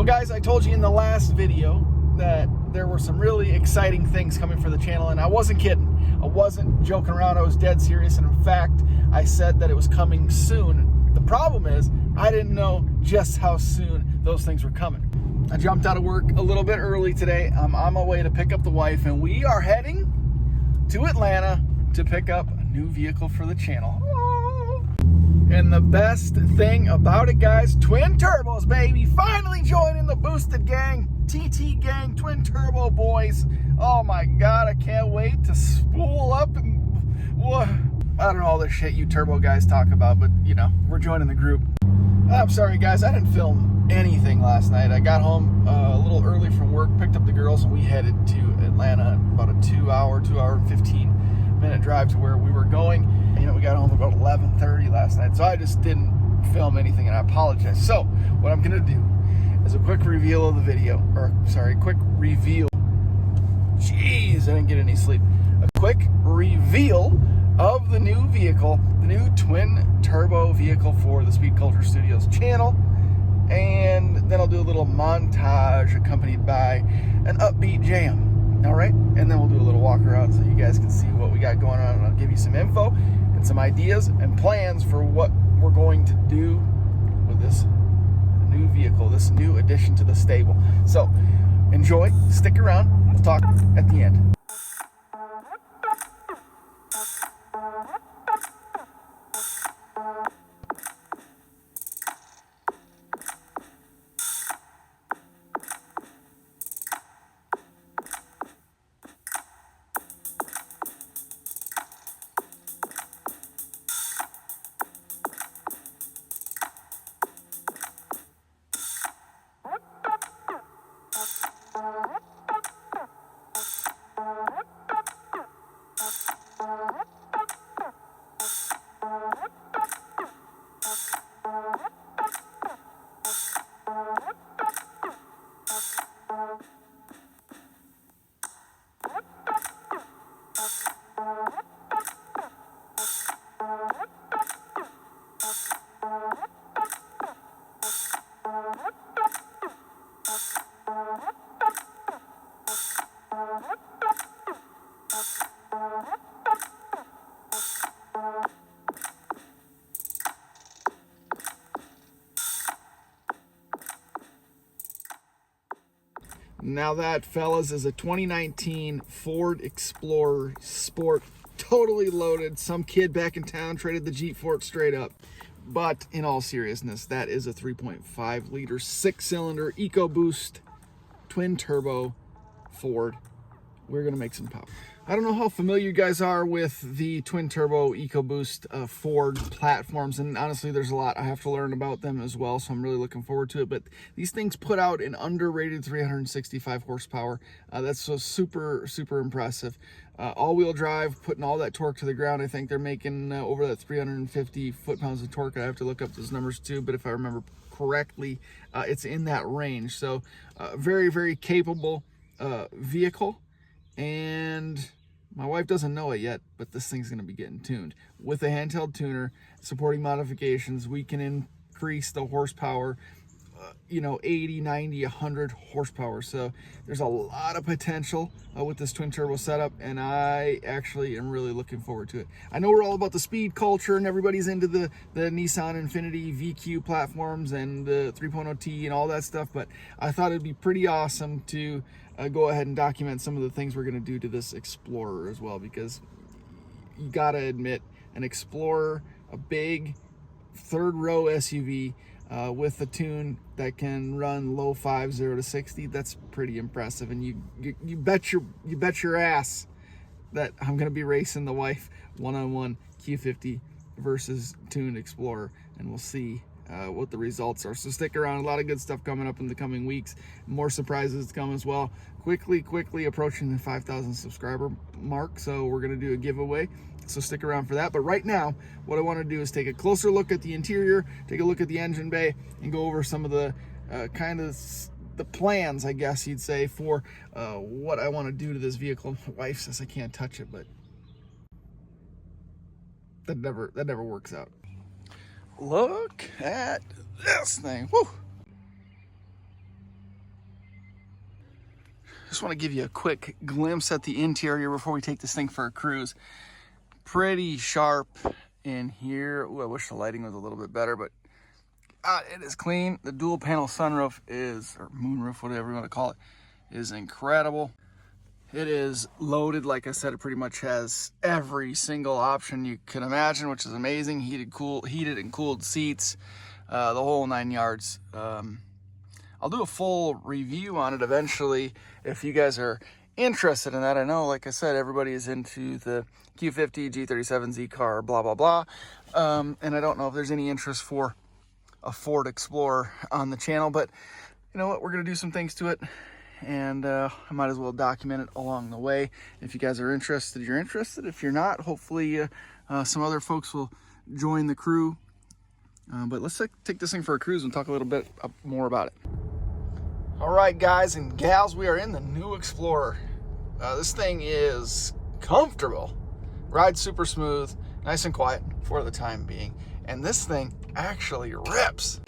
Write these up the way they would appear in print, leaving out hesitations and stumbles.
Well guys, I told you in the last video that there were some really exciting things coming for the channel, and I wasn't kidding. I wasn't joking around. I was dead serious, and in fact, I said that it was coming soon. The problem is, I didn't know just how soon those things were coming. I jumped out of work a little bit early today. I'm on my way to pick up the wife, and we are heading to Atlanta to pick up a new vehicle for the channel. And the best thing about it, guys, twin turbos, baby. Finally joining the boosted gang, TT gang, twin turbo boys. Oh my God, I can't wait to spool up and I don't know all the shit you turbo guys talk about, but you know, we're joining the group. I'm sorry guys, I didn't film anything last night. I got home a little early from work, picked up the girls, and we headed to Atlanta. About a 2 hour and 15 minute drive to where we were going. You know, we got home about 11:30 last night, so I just didn't film anything, and I apologize. So what I'm gonna do is a quick reveal of the video, quick reveal. Jeez, I didn't get any sleep. A quick reveal of the new vehicle, the new twin turbo vehicle for the Speed Culture Studios channel, and then I'll do a little montage accompanied by an upbeat jam. All right, and then we'll do a little walk around so you guys can see what we got going on, and I'll give you some info and some ideas and plans for what we're going to do with this new vehicle, this new addition to the stable. So enjoy, stick around, we'll talk at the end. Now that, fellas, is a 2019 Ford Explorer Sport, totally loaded. Some kid back in town traded the Jeep for it straight up. But in all seriousness, that is a 3.5 liter, 6-cylinder EcoBoost twin turbo Ford. We're gonna make some power. I don't know how familiar you guys are with the twin turbo EcoBoost Ford platforms, and honestly there's a lot I have to learn about them as well, so I'm really looking forward to it. But these things put out an underrated 365 horsepower. That's so super impressive. All-wheel drive, putting all that torque to the ground. I think they're making over that 350 foot-pounds of torque. I have to look up those numbers too, but if I remember correctly, it's in that range. So very capable vehicle. And my wife doesn't know it yet, but this thing's going to be getting tuned. With a handheld tuner, supporting modifications, we can increase the horsepower, 80, 90, 100 horsepower. So there's a lot of potential with this twin turbo setup, and I actually am really looking forward to it. I know we're all about the speed culture, and everybody's into the Nissan Infiniti VQ platforms and the 3.0T and all that stuff, but I thought it'd be pretty awesome to go ahead and document some of the things we're going to do to this Explorer as well, because you got to admit, an Explorer, a big third row SUV with a tune that can run low 5, 0 to 60, that's pretty impressive. And you bet your ass that I'm going to be racing the wife one-on-one Q50 versus tuned Explorer, and we'll see what the results are. So stick around, a lot of good stuff coming up in the coming weeks, more surprises to come as well. Quickly approaching the 5,000 subscriber mark, so we're going to do a giveaway, so stick around for that. But right now, what I want to do is take a closer look at the interior, take a look at the engine bay, and go over some of the the plans, I guess you'd say, for what I want to do to this vehicle. My wife says I can't touch it, but that never works out. Look at this thing. Woo! Just want to give you a quick glimpse at the interior before we take this thing for a cruise. Pretty sharp in here. Ooh, I wish the lighting was a little bit better, but it is clean. The dual panel sunroof is, or moonroof, whatever you want to call it, is incredible. It is loaded. Like I said, it pretty much has every single option you can imagine, which is amazing. Heated and cooled seats, the whole 9 yards. I'll do a full review on it eventually if you guys are interested in that. I know, like I said, everybody is into the Q50, G37Z car, blah, blah, blah. And I don't know if there's any interest for a Ford Explorer on the channel, but you know what? We're going to do some things to it, and I might as well document it along the way. If you guys are interested, you're interested. If you're not, hopefully some other folks will join the crew. But let's take this thing for a cruise and talk a little bit more about it. All right, guys and gals, we are in the new Explorer. This thing is comfortable, rides super smooth, nice and quiet for the time being, and this thing actually rips.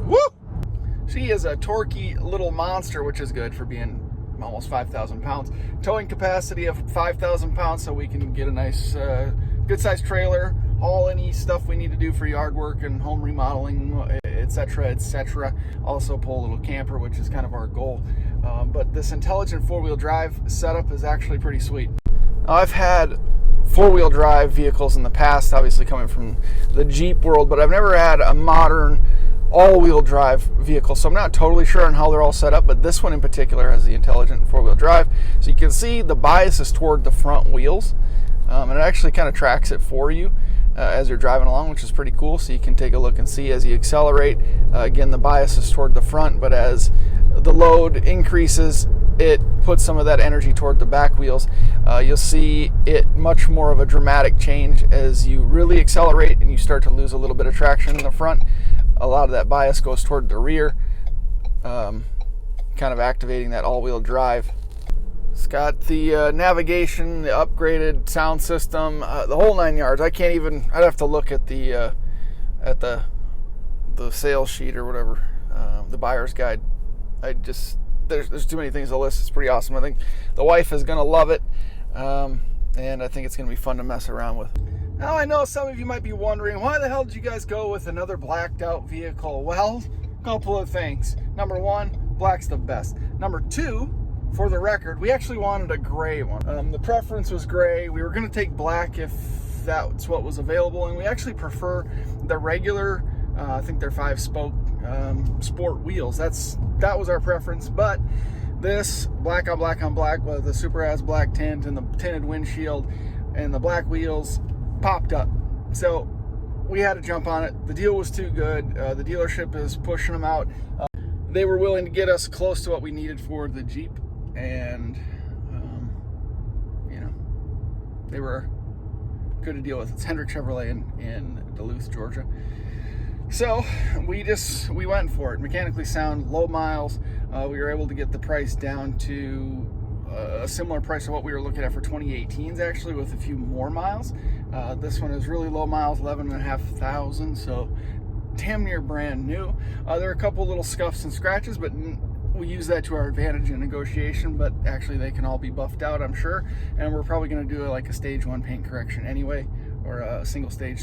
Woo! She is a torquey little monster, which is good for being almost 5,000 pounds. Towing capacity of 5,000 pounds, so we can get a nice good sized trailer, haul any stuff we need to do for yard work and home remodeling, etc., etc. Also pull a little camper, which is kind of our goal. But this intelligent four-wheel drive setup is actually pretty sweet. Now, I've had four-wheel drive vehicles in the past, obviously coming from the Jeep world, but I've never had a modern all-wheel drive vehicle, so I'm not totally sure on how they're all set up, but this one in particular has the intelligent four-wheel drive. So you can see the bias is toward the front wheels, and it actually kind of tracks it for you as you're driving along, which is pretty cool. So you can take a look and see as you accelerate. Again, the bias is toward the front, but as the load increases, it puts some of that energy toward the back wheels. You'll see it much more of a dramatic change as you really accelerate and you start to lose a little bit of traction in the front. A lot of that bias goes toward the rear, kind of activating that all-wheel drive. It's got the navigation, the upgraded sound system, the whole 9 yards. I'd have to look at the sales sheet or whatever, the buyer's guide. There's too many things to list. It's pretty awesome. I think the wife is gonna love it, and I think it's gonna be fun to mess around with. Now, I know some of you might be wondering, why the hell did you guys go with another blacked out vehicle? Well, a couple of things. Number one, black's the best. Number two, for the record, we actually wanted a gray one. The preference was gray. We were going to take black if that's what was available, and we actually prefer the regular, I think they're 5-spoke sport wheels. That was our preference, but this black on black on black with the super ass black tint and the tinted windshield and the black wheels popped up. So we had to jump on it. The deal was too good. The dealership is pushing them out. They were willing to get us close to what we needed for the Jeep, and they were good to deal with. It's Hendrick Chevrolet in Duluth, Georgia. So we went for it. Mechanically sound, low miles. We were able to get the price down to a similar price to what we were looking at for 2018s, actually, with a few more miles. This one is really low miles, 11,500, so damn near brand new. There are a couple little scuffs and scratches, but we use that to our advantage in negotiation, but actually they can all be buffed out, I'm sure. And we're probably going to do like a stage 1 paint correction anyway, or a single stage,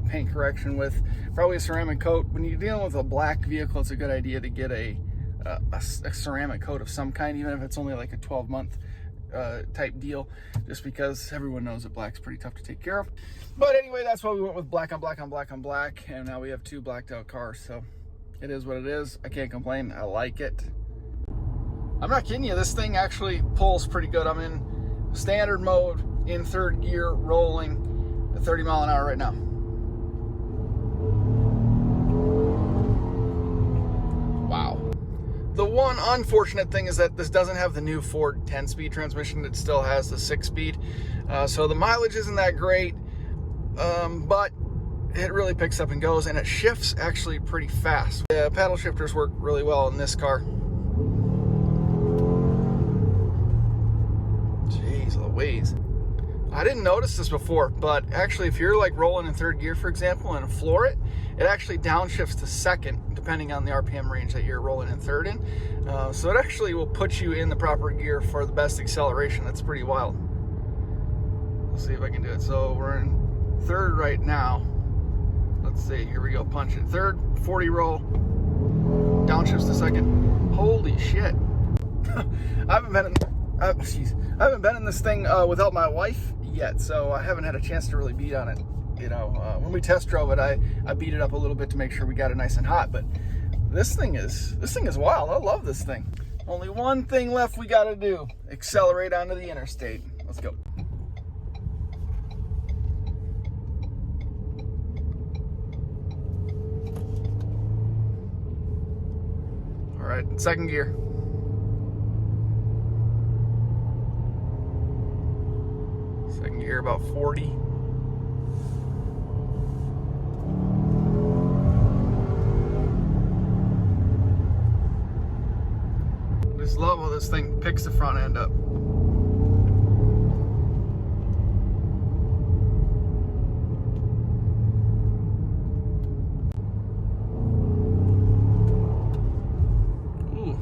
paint correction with probably a ceramic coat. When you're dealing with a black vehicle, it's a good idea to get a ceramic coat of some kind, even if it's only like a 12-month type deal, just because everyone knows that black's pretty tough to take care of. But anyway, that's why we went with black on black on black on black, and now we have 2 blacked out cars, so it is what it is. I can't complain. I like it. I'm not kidding you, this thing actually pulls pretty good. I'm in standard mode in 3rd gear, rolling at 30 mile an hour right now. Wow. The one unfortunate thing is that this doesn't have the new Ford 10-speed transmission. It still has the 6-speed. So the mileage isn't that great, but it really picks up and goes, and it shifts actually pretty fast. The paddle shifters work really well in this car. Jeez Louise. I didn't notice this before, but actually if you're like rolling in third gear, for example, and floor it, it actually downshifts to second, depending on the RPM range that you're rolling in third in. So it actually will put you in the proper gear for the best acceleration. That's pretty wild. Let's see if I can do it. So we're in third right now. Let's see, here we go, punch it. Third, 40 roll, downshifts to second. Holy shit. I haven't been in this thing without my wife yet, so I haven't had a chance to really beat on it. You know, when we test drove it, I beat it up a little bit to make sure we got it nice and hot. But this thing is wild. I love this thing. Only one thing left we got to do: accelerate onto the interstate. Let's go. All right, second gear. Second gear, about 40. I just love how this thing picks the front end up. Ooh,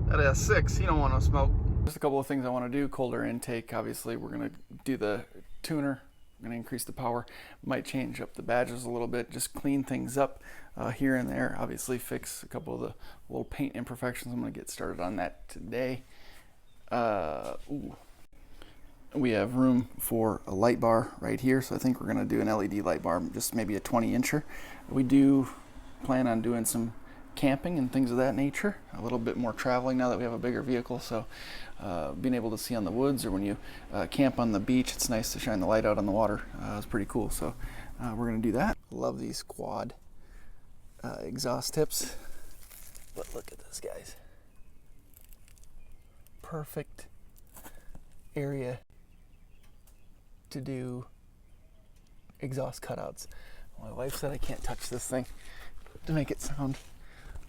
that S6, you don't want no smoke. Just a couple of things I want to do. Colder intake, obviously we're going to do the tuner. I'm going to increase the power. Might change up the badges a little bit, just clean things up here and there. Obviously fix a couple of the little paint imperfections. I'm going to get started on that today. We have room for a light bar right here, so I think we're going to do an LED light bar, just maybe a 20-incher. We do plan on doing some camping and things of that nature, a little bit more traveling now that we have a bigger vehicle, so being able to see on the woods, or when you camp on the beach, it's nice to shine the light out on the water. It's pretty cool, so we're going to do that. Love these quad exhaust tips, but look at this, guys. Perfect area to do exhaust cutouts. My wife said I can't touch this thing to make it sound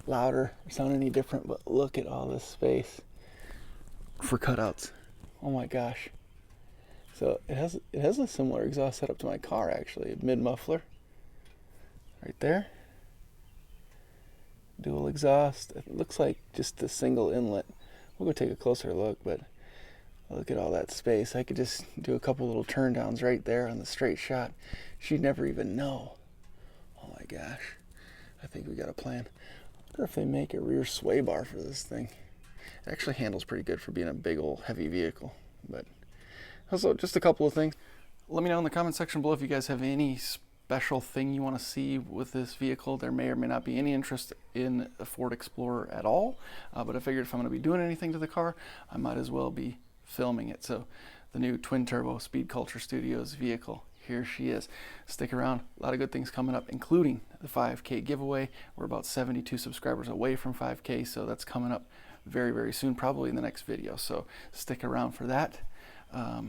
louder or sound any different, but look at all this space for cutouts. Oh my gosh. So it has a similar exhaust setup to my car, actually. A mid muffler right there, dual exhaust. It looks like just a single inlet. We'll go take a closer look, but look at all that space. I could just do a couple little turn downs right there on the straight shot. She'd never even know. Oh my gosh. I think we got a plan. I wonder if they make a rear sway bar for this thing. It actually handles pretty good for being a big old heavy vehicle. But also, just a couple of things. Let me know in the comment section below if you guys have any special thing you want to see with this vehicle. There may or may not be any interest in a Ford Explorer at all, but I figured if I'm going to be doing anything to the car, I might as well be filming it. So the new twin turbo Speed Culture Studios vehicle, here she is. Stick around, a lot of good things coming up, including the 5K giveaway. We're about 72 subscribers away from 5K, so that's coming up very, very soon, probably in the next video. So stick around for that. I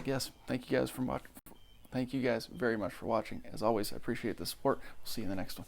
guess thank you guys very much for watching. As always, I appreciate the support. We'll see you in the next one.